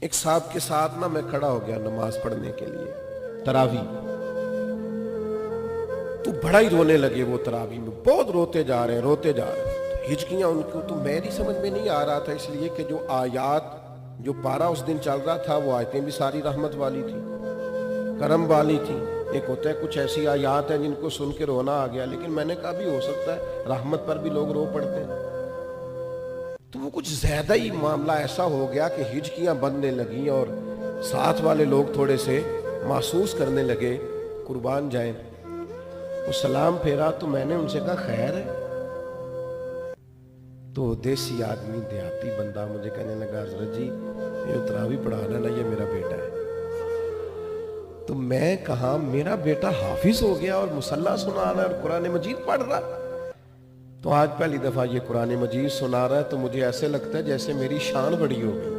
ایک صاحب کے ساتھ نا میں کھڑا ہو گیا نماز پڑھنے کے لیے تراویح، تو بڑا ہی رونے لگے وہ تراویح میں، بہت روتے جا رہے ہیں، ہچکیاں ان کو تو میری سمجھ میں نہیں آ رہا تھا، اس لیے کہ جو آیات جو پارا اس دن چل رہا تھا وہ آیتیں بھی ساری رحمت والی تھی، کرم والی تھی۔ ایک ہوتا ہے کچھ ایسی آیات ہیں جن کو سن کے رونا آ گیا، لیکن میں نے کہا بھی ہو سکتا ہے رحمت پر بھی لوگ رو پڑتے ہیں، تو وہ کچھ زیادہ ہی معاملہ ایسا ہو گیا کہ ہچکیاں بننے لگیں اور ساتھ والے لوگ تھوڑے سے محسوس کرنے لگے قربان جائیں۔ وہ سلام پھیرا تو میں نے ان سے کہا خیر ہے؟ تو دیسی آدمی دیہاتی بندہ مجھے کہنے لگا حضرت جی یہ تراویح پڑھانا نا یہ میرا بیٹا ہے۔ تو میں کہا میرا بیٹا حافظ ہو گیا اور مصلی سنا رہا ہے اور قرآن مجید پڑھ رہا ہے؟ تو آج پہلی دفعہ یہ قرآن مجید سنا رہا ہے تو مجھے ایسے لگتا ہے جیسے میری شان بڑی ہو گئی۔